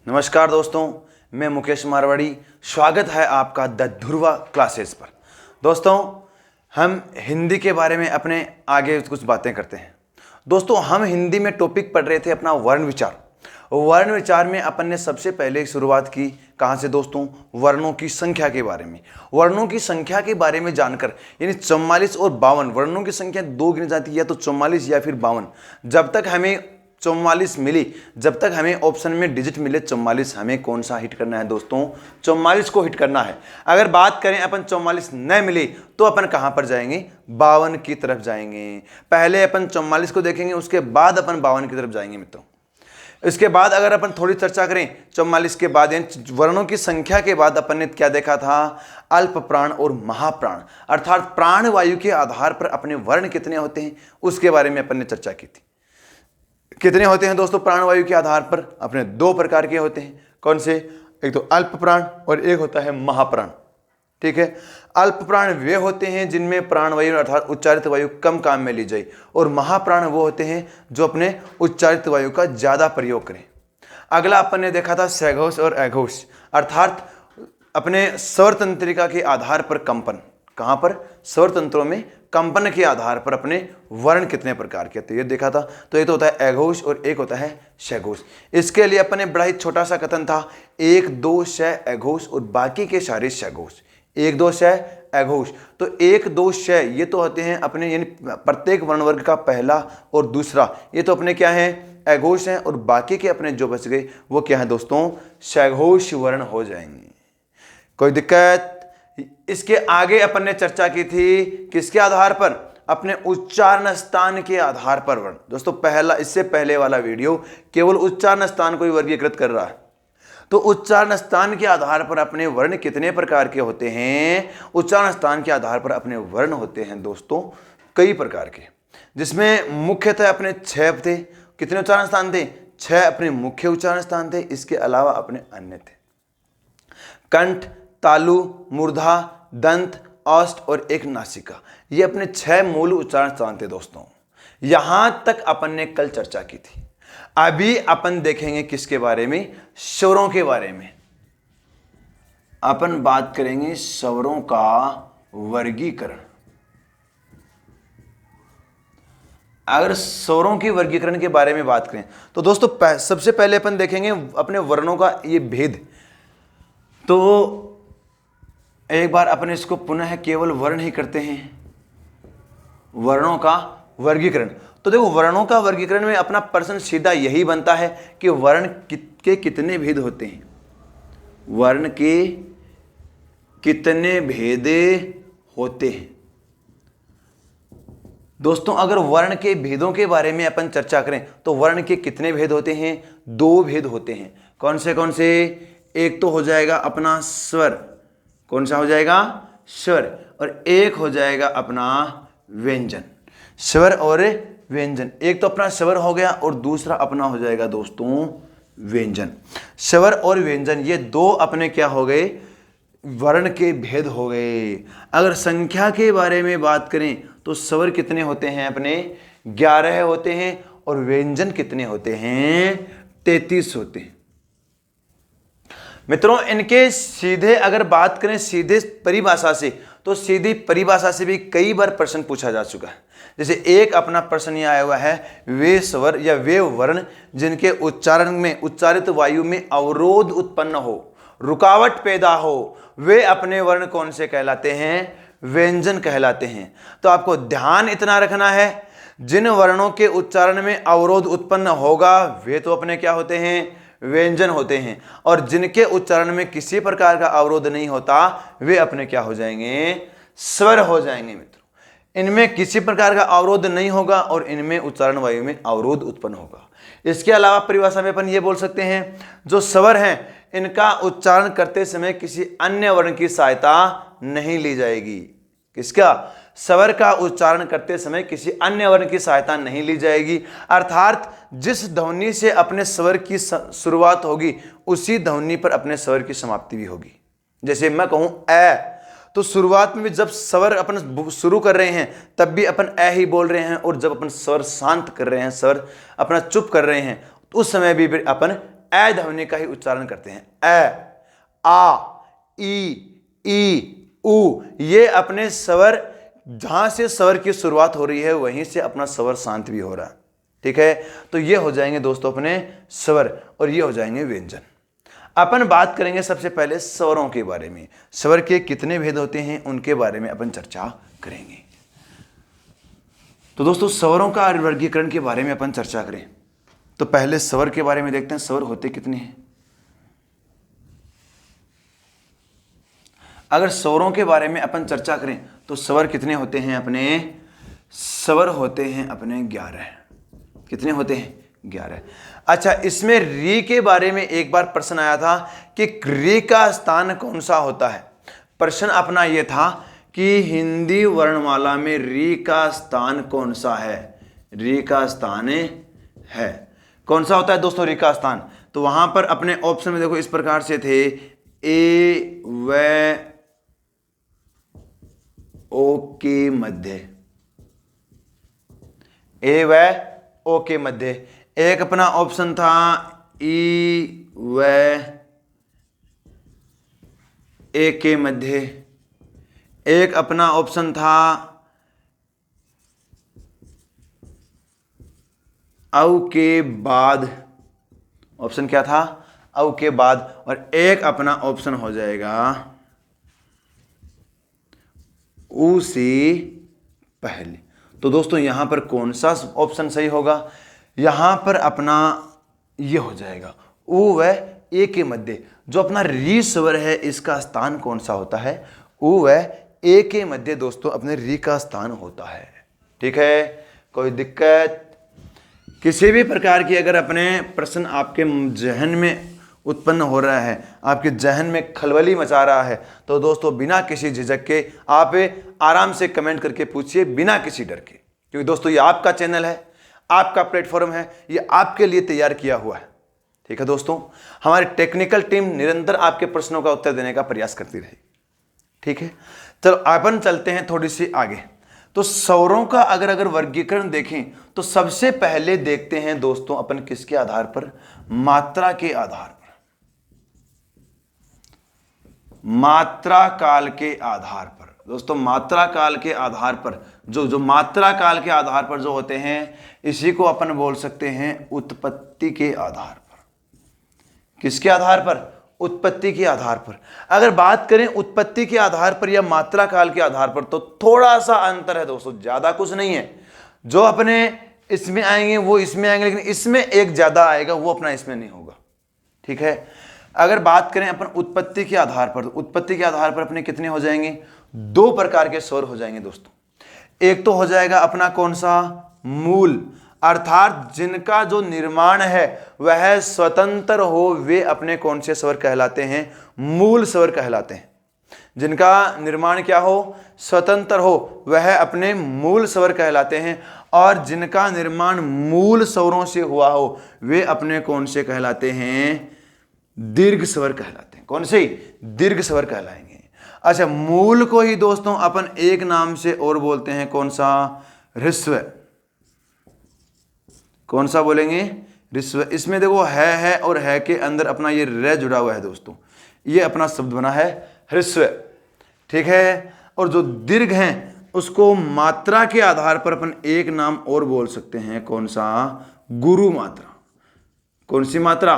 नमस्कार दोस्तों, मैं मुकेश मारवाड़ी। स्वागत है आपका द ध्रुवा क्लासेस पर। दोस्तों, हम हिंदी के बारे में अपने आगे कुछ बातें करते हैं। दोस्तों, हम हिंदी में टॉपिक पढ़ रहे थे अपना वर्ण विचार। वर्ण विचार में अपन ने सबसे पहले शुरुआत की कहाँ से दोस्तों? वर्णों की संख्या के बारे में। वर्णों की संख्या के बारे में जानकर, यानी 44 और 52 वर्णों की संख्या दो गिनी जाती है, या तो 44 या फिर 52। जब तक हमें 44 मिली, जब तक हमें ऑप्शन में डिजिट मिले 44, हमें कौन सा हिट करना है दोस्तों? 44 को हिट करना है। अगर बात करें अपन 44 न मिली तो अपन कहां पर जाएंगे? 52 की तरफ जाएंगे। पहले अपन 44 को देखेंगे, उसके बाद अपन 52 की तरफ जाएंगे मित्रों। इसके बाद अगर अपन थोड़ी चर्चा करें 44 के बाद, यानी वर्णों की संख्या के बाद अपन ने क्या देखा था? अल्प प्राण और महाप्राण, अर्थात प्राण वायु के आधार पर अपने वर्ण कितने होते हैं उसके बारे में अपन ने चर्चा की थी। कितने होते हैं दोस्तों प्राणवायु के आधार पर? अपने दो प्रकार के होते हैं। कौन से? एक तो अल्प प्राण और एक होता है महाप्राण। ठीक है, अल्प प्राण वे होते हैं जिनमें प्राणवायु अर्थात उच्चारित वायु कम काम में ली जाए, और महाप्राण वो होते हैं जो अपने उच्चारित वायु का ज्यादा प्रयोग करें। अगला अपन ने देखा था सघोष और अघोष, अर्थात अपने स्वर तंत्रिका के आधार पर कंपन। कहां पर? स्वर तंत्रों में कंपन के आधार पर अपने वर्ण कितने प्रकार के, तो ये देखा था। तो एक तो होता है अघोष और एक होता है सघोष। इसके लिए अपने बड़ा ही छोटा सा कथन था, 1 2 श अघोष और बाकी के सारे सघोष। 1 2 श अघोष, तो 1 2 श ये तो होते हैं अपने, यानी प्रत्येक वर्ण वर्ग का पहला और दूसरा, ये तो अपने क्या है? अघोष हैं, और बाकी के अपने जो बच गए वो क्या है दोस्तों? सघोष वर्ण हो जाएंगे। कोई दिक्कत? इसके आगे अपन ने चर्चा की थी किसके आधार पर? अपने उच्चारण स्थान के आधार पर वर्ण। दोस्तों, पहला, इससे पहले वाला वीडियो केवल उच्चारण स्थान को ही वर्गीकृत कर रहा है। तो उच्चारण स्थान के आधार पर अपने वर्ण कितने प्रकार के होते हैं? उच्चारण स्थान के आधार पर अपने वर्ण होते हैं दोस्तों कई प्रकार के, जिसमें मुख्यतः अपने 6 थे। कितने उच्चारण स्थान थे? 6 अपने मुख्य उच्चारण स्थान थे। इसके अलावा अपने अन्य थे कंठ, तालु, मूर्धा, दंत, औष्ठ और एक नासिका। ये अपने 6 मूल उच्चारण स्थान थे दोस्तों। यहां तक अपन ने कल चर्चा की थी। अभी अपन देखेंगे किसके बारे में? स्वरों के बारे में। अपन बात करेंगे स्वरों का वर्गीकरण। अगर स्वरों के वर्गीकरण के बारे में बात करें तो दोस्तों सबसे पहले अपन देखेंगे अपने वर्णों का ये भेद। तो एक बार अपन इसको पुनः केवल वर्ण ही करते हैं, वर्णों का वर्गीकरण। तो देखो, वर्णों का वर्गीकरण में अपना प्रश्न सीधा यही बनता है कि वर्ण के कितने भेद होते हैं? वर्ण के कितने भेदे होते हैं? दोस्तों, अगर वर्ण के भेदों के बारे में अपन चर्चा करें तो वर्ण के कितने भेद होते हैं? 2 भेद होते हैं। कौन से कौन से? एक तो हो जाएगा अपना स्वर। कौन सा हो जाएगा? स्वर। और एक हो जाएगा अपना व्यंजन। स्वर और व्यंजन। एक तो अपना स्वर हो गया और दूसरा अपना हो जाएगा दोस्तों व्यंजन। स्वर और व्यंजन ये 2 अपने क्या हो गए? वर्ण के भेद हो गए। अगर संख्या के बारे में बात करें तो स्वर कितने होते हैं अपने? 11 होते हैं, और व्यंजन कितने होते हैं? 33 होते हैं। मित्रों, इनके सीधे अगर बात करें सीधे परिभाषा से, तो सीधी परिभाषा से भी कई बार प्रश्न पूछा जा चुका है। जैसे एक अपना प्रश्न यह आया हुआ है, वे स्वर या वे वर्ण जिनके उच्चारण में उच्चारित वायु में अवरोध उत्पन्न हो, रुकावट पैदा हो, वे अपने वर्ण कौन से कहलाते हैं? व्यंजन कहलाते हैं। तो आपको ध्यान इतना रखना है, जिन वर्णों के उच्चारण में अवरोध उत्पन्न होगा वे तो अपने क्या होते हैं? व्यंजन होते हैं। और जिनके उच्चारण में किसी प्रकार का अवरोध नहीं होता वे अपने क्या हो जाएंगे? स्वर हो जाएंगे। मित्रों, इनमें किसी प्रकार का अवरोध नहीं होगा और इनमें उच्चारण वायु में अवरोध उत्पन्न होगा। इसके अलावा परिभाषा में अपन ये बोल सकते हैं, जो स्वर हैं इनका उच्चारण करते समय किसी अन्य वर्ण की सहायता नहीं ली जाएगी। किसका? स्वर का उच्चारण करते समय किसी अन्य वर्ण की सहायता नहीं ली जाएगी। अर्थात जिस ध्वनि से अपने स्वर की शुरुआत होगी उसी ध्वनि पर अपने स्वर की समाप्ति भी होगी। जैसे मैं कहूं ए, तो शुरुआत में भी जब स्वर अपन शुरू कर रहे हैं तब भी अपन ए ही बोल रहे हैं, और जब अपन स्वर शांत कर रहे हैं, स्वर अपना चुप कर रहे हैं, तो उस समय भी अपन ए ध्वनि का ही उच्चारण करते हैं। ए, आ, ई, ऊ, ये अपने स्वर, जहां से स्वर की शुरुआत हो रही है वहीं से अपना स्वर शांत भी हो रहा है। ठीक है, तो ये हो जाएंगे दोस्तों अपने स्वर और ये हो जाएंगे व्यंजन। अपन बात करेंगे सबसे पहले स्वरों के बारे में। स्वर के कितने भेद होते हैं उनके बारे में अपन चर्चा करेंगे। तो दोस्तों स्वरों का वर्गीकरण के बारे में अपन चर्चा करें तो पहले स्वर के बारे में देखते हैं, स्वर होते कितने हैं। अगर स्वरों के बारे में अपन चर्चा करें तो स्वर कितने होते हैं अपने, स्वर होते हैं अपने 11। कितने होते हैं? 11। अच्छा, इसमें री के बारे में एक बार प्रश्न आया था कि री का स्थान कौन सा होता है। प्रश्न अपना यह था कि हिंदी वर्णमाला में री का स्थान कौन सा है। री का स्थान है कौन सा होता है दोस्तों री का स्थान? तो वहां पर अपने ऑप्शन में देखो इस प्रकार से थे, ए व ओ के मध्य, ए व ओ के मध्य। एक अपना ऑप्शन था ई व ए के मध्य। एक अपना ऑप्शन था औ के बाद। ऑप्शन क्या था? औ के बाद। और एक अपना ऑप्शन हो जाएगा ऊ से पहले। तो दोस्तों यहां पर कौन सा ऑप्शन सही होगा? यहां पर अपना ये हो जाएगा ऊ व ए के मध्य। जो अपना री स्वर है इसका स्थान कौन सा होता है? ऊ व ए के मध्य दोस्तों अपने री का स्थान होता है। ठीक है, कोई दिक्कत? किसी भी प्रकार की अगर अपने प्रश्न आपके जहन में उत्पन्न हो रहा है, आपके जहन में खलबली मचा रहा है, तो दोस्तों बिना किसी झिझक के आप आराम से कमेंट करके पूछिए, बिना किसी डर के। क्योंकि दोस्तों ये आपका चैनल है, आपका प्लेटफॉर्म है, ये आपके लिए तैयार किया हुआ है। ठीक है दोस्तों, हमारी टेक्निकल टीम निरंतर आपके प्रश्नों का उत्तर देने का प्रयास करती रहेगी। ठीक है, चलो अपन चलते हैं थोड़ी सी आगे। तो स्वरों का अगर वर्गीकरण देखें तो सबसे पहले देखते हैं दोस्तों अपन किसके आधार पर? मात्रा के आधार पर, मात्रा काल के आधार पर। दोस्तों मात्रा काल के आधार पर जो मात्रा काल के आधार पर जो होते हैं इसी को अपन बोल सकते हैं उत्पत्ति के आधार पर। किसके आधार पर? उत्पत्ति के आधार पर। अगर बात करें उत्पत्ति के आधार पर या मात्रा काल के आधार पर तो थोड़ा सा अंतर है दोस्तों, ज्यादा कुछ नहीं है। जो अपने इसमें आएंगे वो इसमें आएंगे, लेकिन इसमें एक ज्यादा आएगा वो अपना इसमें नहीं होगा। ठीक है, अगर बात करें अपन उत्पत्ति के आधार पर, तो उत्पत्ति के आधार पर अपने कितने हो जाएंगे? 2 प्रकार के स्वर हो जाएंगे दोस्तों। एक तो हो जाएगा अपना कौन सा? मूल, अर्थात जिनका जो निर्माण है वह स्वतंत्र हो, वे अपने कौन से स्वर कहलाते हैं? मूल स्वर कहलाते हैं। जिनका निर्माण क्या हो? स्वतंत्र हो, वह अपने मूल स्वर कहलाते हैं। और जिनका निर्माण मूल स्वरों से हुआ हो वे अपने कौन से कहलाते हैं? दीर्घ स्वर कहलाते हैं। कौन से? दीर्घ स्वर कहलाएंगे। अच्छा, मूल को ही दोस्तों अपन एक नाम से और बोलते हैं, कौन सा? ह्रस्व। कौन सा बोलेंगे? ह्रस्व। इसमें देखो है और है के अंदर अपना ये र जुड़ा हुआ है दोस्तों, ये अपना शब्द बना है ह्रस्व। ठीक है, और जो दीर्घ हैं उसको मात्रा के आधार पर अपन एक नाम और बोल सकते हैं, कौन सा? गुरु मात्रा। कौन सी मात्रा?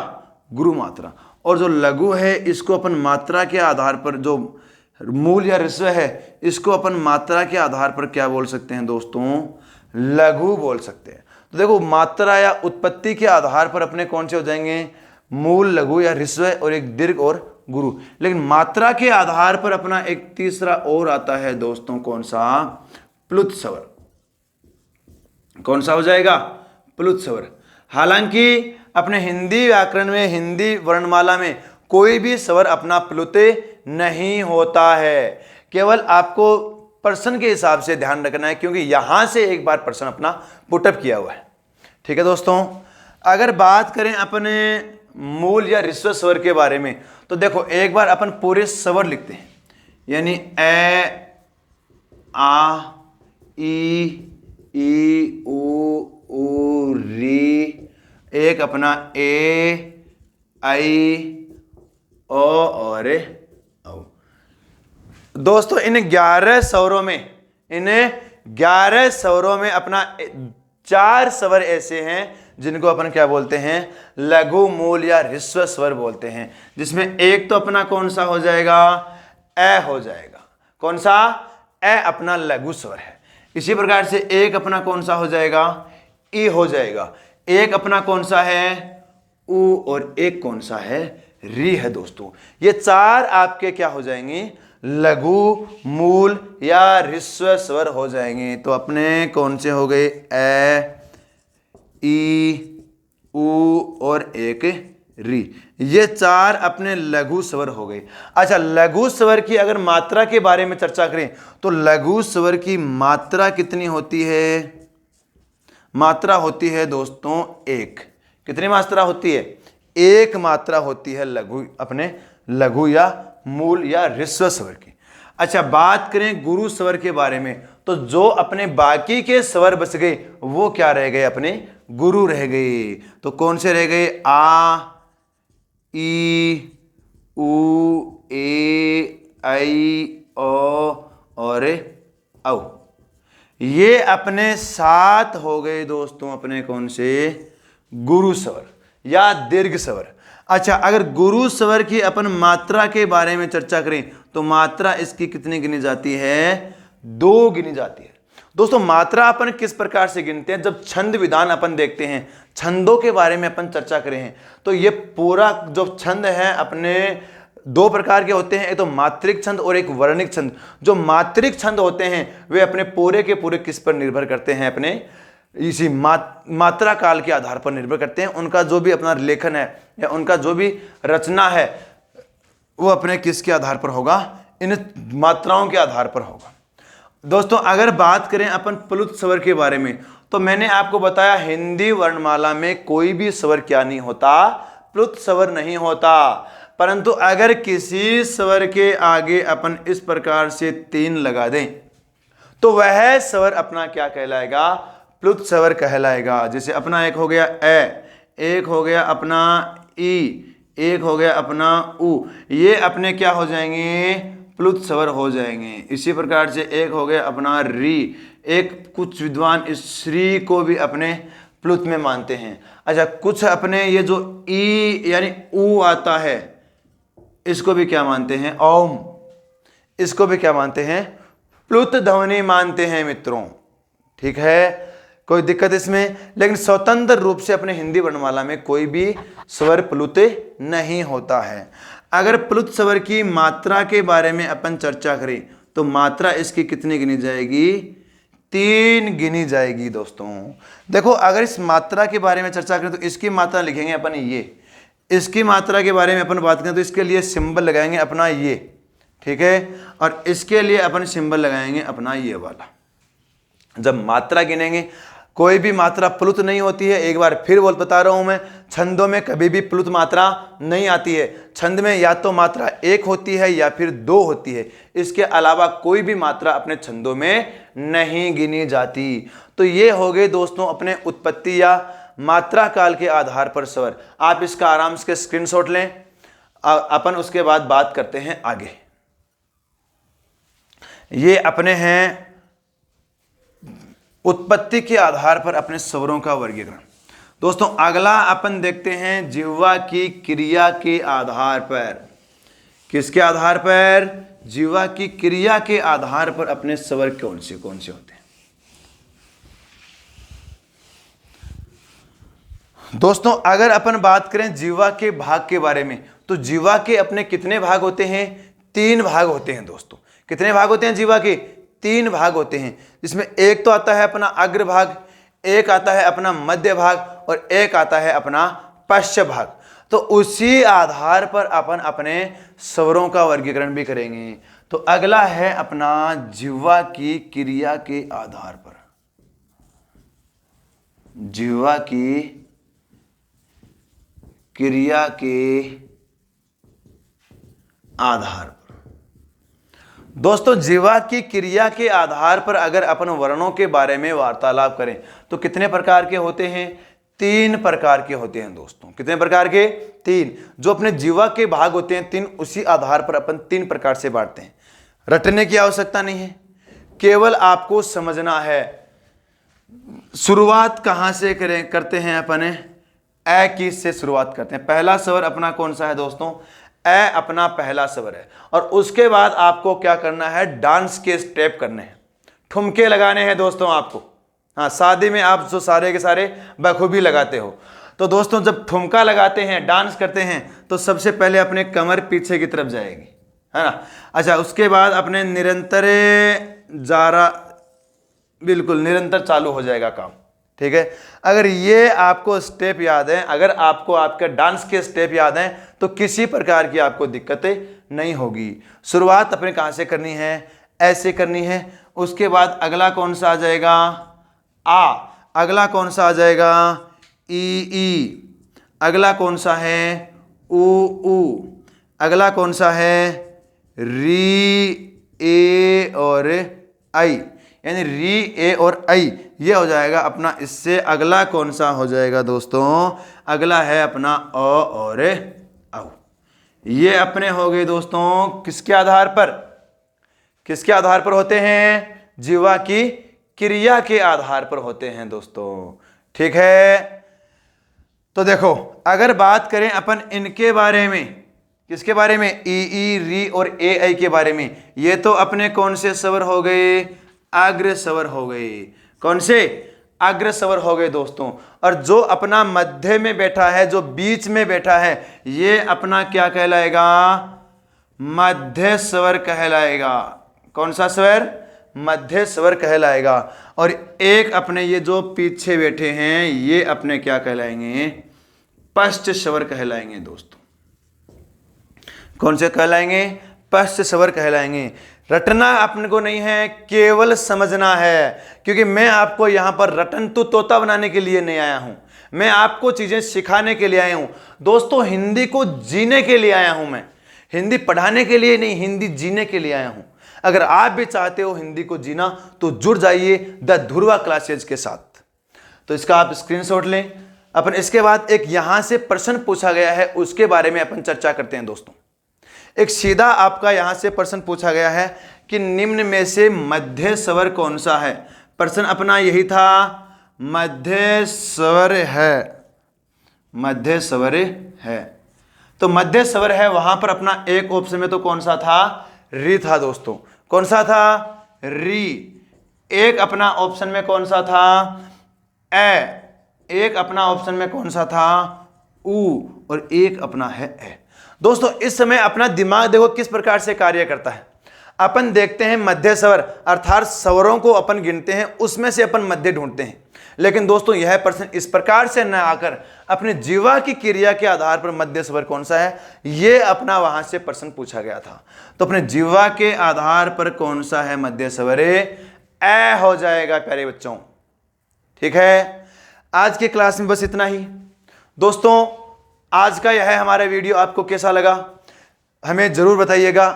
गुरु मात्रा। और जो लघु है इसको अपन मात्रा के आधार पर, जो मूल या ह्रस्व है इसको अपन मात्रा के आधार पर क्या बोल सकते हैं दोस्तों? लघु बोल सकते हैं। तो देखो मात्रा या उत्पत्ति के आधार पर अपने कौन से हो जाएंगे? मूल, लघु या ह्रस्व, और एक दीर्घ और गुरु। लेकिन मात्रा के आधार पर अपना एक तीसरा और आता है दोस्तों, कौन सा? प्लुत स्वर। कौन सा हो जाएगा? प्लुत स्वर। हालांकि अपने हिंदी व्याकरण में, हिंदी वर्णमाला में कोई भी स्वर अपना प्लुत नहीं होता है। केवल आपको प्रश्न के हिसाब से ध्यान रखना है, क्योंकि यहां से एक बार प्रश्न अपना पुटअप किया हुआ है। ठीक है दोस्तों, अगर बात करें अपने मूल या ह्रस्व स्वर के बारे में तो देखो एक बार अपन पूरे स्वर लिखते हैं, यानी ए, आ, ई, ऊ, री, एक अपना ए, आई, ओ और औ। दोस्तों इन 11 स्वरों में अपना 4 स्वर ऐसे हैं जिनको अपन क्या बोलते हैं, लघु, मूल या ह्रस्व स्वर बोलते हैं, जिसमें एक तो अपना कौन सा हो जाएगा, ए हो जाएगा। कौन सा, ए अपना लघु स्वर है। इसी प्रकार से एक अपना कौन सा हो जाएगा, ई हो जाएगा। एक अपना कौन सा है, ऊ, और एक कौन सा है, री है। दोस्तों ये 4 आपके क्या हो जाएंगे, लघु, मूल या ह्रस्व स्वर हो जाएंगे। तो अपने कौन से हो गए, ए, ई, ऊ और एक री, ये 4 अपने लघु स्वर हो गए। अच्छा, लघु स्वर की अगर मात्रा के बारे में चर्चा करें तो लघु स्वर की मात्रा कितनी होती है, मात्रा होती है दोस्तों 1। कितनी मात्रा होती है, 1 मात्रा होती है लघु, अपने लघु या मूल या ह्रस्व स्वर की। अच्छा, बात करें गुरु स्वर के बारे में तो जो अपने बाकी के स्वर बच गए वो क्या रह गए, अपने गुरु रह गए। तो कौन से रह गए, आ, ई, ऊ, ए, आई, ओ और औ। ये अपने 7 हो गए दोस्तों, अपने कौन से, गुरु स्वर या दीर्घ स्वर। अच्छा, अगर गुरु स्वर की अपन मात्रा के बारे में चर्चा करें तो मात्रा इसकी कितनी गिनी जाती है, 2 गिनी जाती है। दोस्तों मात्रा अपन किस प्रकार से गिनते हैं, जब छंद विधान अपन देखते हैं, छंदों के बारे में अपन चर्चा करें हैं, तो ये पूरा जो छंद है अपने 2 प्रकार के होते हैं, एक तो मात्रिक छंद और एक वर्णिक छंद। जो मात्रिक छंद होते हैं वे अपने पूरे के पूरे किस पर निर्भर करते हैं, अपने इसी मात्रा काल के आधार पर निर्भर करते हैं। उनका जो भी अपना लेखन है या उनका जो भी रचना है वो अपने किसके आधार पर होगा, इन मात्राओं के आधार पर होगा। दोस्तों अगर बात करें अपन प्लुत स्वर के बारे में तो मैंने आपको बताया हिंदी वर्णमाला में कोई भी स्वर क्या नहीं होता, प्लुत स्वर नहीं होता। परंतु अगर किसी स्वर के आगे अपन इस प्रकार से 3 लगा दें तो वह स्वर अपना क्या कहलाएगा, प्लुत स्वर कहलाएगा। जैसे अपना एक हो गया ए, एक हो गया अपना ई, एक हो गया अपना उ, ये अपने क्या हो जाएंगे, प्लुत स्वर हो जाएंगे। इसी प्रकार से एक हो गया अपना री, एक कुछ विद्वान इस श्री को भी अपने प्लुत में मानते हैं। अच्छा, कुछ अपने ये जो ई यानी उ आता है इसको भी क्या मानते हैं, ओम, इसको भी क्या मानते हैं, प्लुत ध्वनि मानते हैं मित्रों। ठीक है, कोई दिक्कत इसमें, लेकिन स्वतंत्र रूप से अपने हिंदी वर्णमाला में कोई भी स्वर प्लुत नहीं होता है। अगर प्लुत स्वर की मात्रा के बारे में अपन चर्चा करें तो मात्रा इसकी कितनी गिनी जाएगी, 3 गिनी जाएगी। दोस्तों देखो, अगर इस मात्रा के बारे में चर्चा करें तो इसकी मात्रा लिखेंगे अपन ये, इसकी मात्रा के बारे में अपन बात करें तो इसके लिए सिंबल लगाएंगे अपना ये, ठीक है, और इसके लिए अपन सिंबल लगाएंगे अपना ये वाला। जब मात्रा गिनेंगे, कोई भी मात्रा प्लुत नहीं होती है। एक बार फिर बता रहा हूं मैं, छंदों में कभी भी प्लुत मात्रा नहीं आती है। छंद में या तो मात्रा 1 होती है या फिर 2 होती है, इसके अलावा कोई भी मात्रा अपने छंदों में नहीं गिनी जाती। तो ये हो गए दोस्तों अपने उत्पत्ति या मात्रा काल के आधार पर स्वर। आप इसका आराम से स्क्रीनशॉट लें, अपन उसके बाद बात करते हैं आगे। ये अपने हैं उत्पत्ति के आधार पर अपने स्वरों का वर्गीकरण। दोस्तों अगला अपन देखते हैं जिह्वा की क्रिया के आधार पर। किसके आधार पर, जिह्वा की क्रिया के आधार पर अपने स्वर कौन से होते हैं। दोस्तों अगर अपन बात करें जिह्वा के भाग के बारे में तो जिह्वा के अपने कितने भाग होते हैं, 3 भाग होते हैं। दोस्तों कितने भाग होते हैं जिह्वा के, 3 भाग होते हैं, जिसमें एक तो आता है अपना अग्र भाग, एक आता है अपना मध्य भाग और एक आता है अपना पश्च भाग। तो उसी आधार पर अपन अपने स्वरों का वर्गीकरण भी करेंगे। तो अगला है अपना जिह्वा की क्रिया के आधार पर, जिह्वा की क्रिया के आधार पर। दोस्तों जिह्वा की क्रिया के आधार पर अगर अपन वर्णों के बारे में वार्तालाप करें तो कितने प्रकार के होते हैं, 3 प्रकार के होते हैं दोस्तों। कितने प्रकार के? 3। जो अपने जीवा के भाग होते हैं 3, उसी आधार पर अपन 3 प्रकार से बांटते हैं। रटने की आवश्यकता नहीं है, केवल आपको समझना है। शुरुआत कहां से करते हैं अपन? ए की से शुरुआत करते हैं। पहला स्वर अपना कौन सा है दोस्तों? ए अपना पहला स्वर है। और उसके बाद आपको क्या करना है? डांस के स्टेप करने हैं, ठुमके लगाने हैं दोस्तों आपको। हाँ, शादी में आप जो सारे के सारे बखूबी लगाते हो। तो दोस्तों जब ठुमका लगाते हैं, डांस करते हैं, तो सबसे पहले अपने कमर पीछे की तरफ जाएगी, है ना। अच्छा, उसके बाद अपने निरंतर जारा, बिल्कुल निरंतर चालू हो जाएगा काम। ठीक है, अगर ये आपको स्टेप याद है, अगर आपको आपके डांस के स्टेप याद हैं, तो किसी प्रकार की आपको दिक्कतें नहीं होगी। शुरुआत अपने कहाँ से करनी है? ऐसे करनी है। उसके बाद अगला कौन सा आ जाएगा? आ। अगला कौन सा आ जाएगा? ई। अगला कौन सा है? ऊ। अगला कौन सा है? री, ए और आई, यानी री, ए और आई, ये हो जाएगा अपना। इससे अगला कौन सा हो जाएगा दोस्तों? अगला है अपना अ और औ। ये अपने हो गए दोस्तों किसके आधार पर? किसके आधार पर होते हैं? जीवा की क्रिया के आधार पर होते हैं दोस्तों। ठीक है, तो देखो अगर बात करें अपन इनके बारे में, किसके बारे में? ई, री और ए, आई के बारे में। ये तो अपने कौन से स्वर हो गए? अग्र स्वर हो गए। कौन से? अग्र स्वर हो गए दोस्तों। और जो अपना मध्य में बैठा है, जो बीच में बैठा है, ये अपना क्या कहलाएगा? मध्य स्वर कहलाएगा। कौन सा स्वर? मध्य स्वर कहलाएगा। और एक अपने ये जो पीछे बैठे हैं, ये अपने क्या कहलाएंगे? पश्च स्वर कहलाएंगे दोस्तों। कौन से कहलाएंगे? पश्च स्वर कहलाएंगे। रटना अपने को नहीं है, केवल समझना है। क्योंकि मैं आपको यहां पर रटन तो तोता बनाने के लिए नहीं आया हूं, मैं आपको चीजें सिखाने के लिए आया हूं दोस्तों। हिंदी को जीने के लिए आया हूं मैं, हिंदी पढ़ाने के लिए नहीं, हिंदी जीने के लिए आया हूं। अगर आप भी चाहते हो हिंदी को जीना, तो जुड़ जाइए द ध्रुवा क्लासेज के साथ। तो इसका आप स्क्रीनशॉट लें। अपन इसके बाद एक यहां से प्रश्न पूछा गया है, उसके बारे में अपन चर्चा करते हैं दोस्तों। एक सीधा आपका यहां से प्रश्न पूछा गया है कि निम्न में से मध्य स्वर कौन सा है? प्रश्न अपना यही था, मध्य स्वर है। मध्य स्वर है, तो मध्य स्वर है, वहां पर अपना एक ऑप्शन में तो कौन सा था? री था दोस्तों। कौन सा था? री। एक अपना ऑप्शन में कौन सा था? ए। एक अपना ऑप्शन में कौन सा था? ऊ। और एक अपना है ए। दोस्तों इस समय अपना दिमाग देखो किस प्रकार से कार्य करता है। अपन देखते हैं मध्य स्वर, अर्थात स्वरों को अपन गिनते हैं, उसमें से अपन मध्य ढूंढते हैं। लेकिन दोस्तों यह प्रश्न इस प्रकार से न आकर अपने जीवा की क्रिया के आधार पर मध्य स्वर कौन सा है, यह अपना वहां से प्रश्न पूछा गया था। तो अपने जीवा के आधार पर कौन सा है मध्य स्वर? ए हो जाएगा प्यारे बच्चों। ठीक है, आज की क्लास में बस इतना ही दोस्तों। आज का यह हमारा वीडियो आपको कैसा लगा हमें जरूर बताइएगा।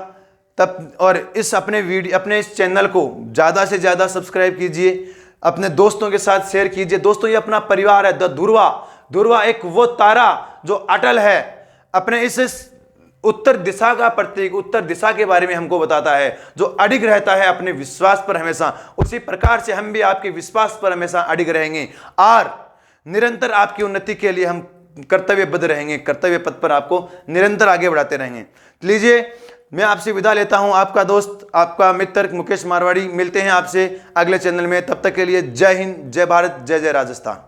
तब और इस अपने इस चैनल को ज़्यादा से ज़्यादा सब्सक्राइब कीजिए, अपने दोस्तों के साथ शेयर कीजिए। दोस्तों ये अपना परिवार है द ध्रुवा। ध्रुवा एक वो तारा जो अटल है, अपने इस उत्तर दिशा का प्रतीक, उत्तर दिशा के बारे में हमको बताता है, जो अडिग रहता है अपने विश्वास पर हमेशा। उसी प्रकार से हम भी आपके विश्वास पर हमेशा अडिग रहेंगे और निरंतर आपकी उन्नति के लिए हम कर्तव्यबद्ध रहेंगे, कर्तव्य पथ पर आपको निरंतर आगे बढ़ाते रहेंगे। लीजिए मैं आपसे विदा लेता हूं, आपका दोस्त, आपका मित्र मुकेश मारवाड़ी। मिलते हैं आपसे अगले चैनल में, तब तक के लिए जय हिंद, जय भारत, जय जय राजस्थान।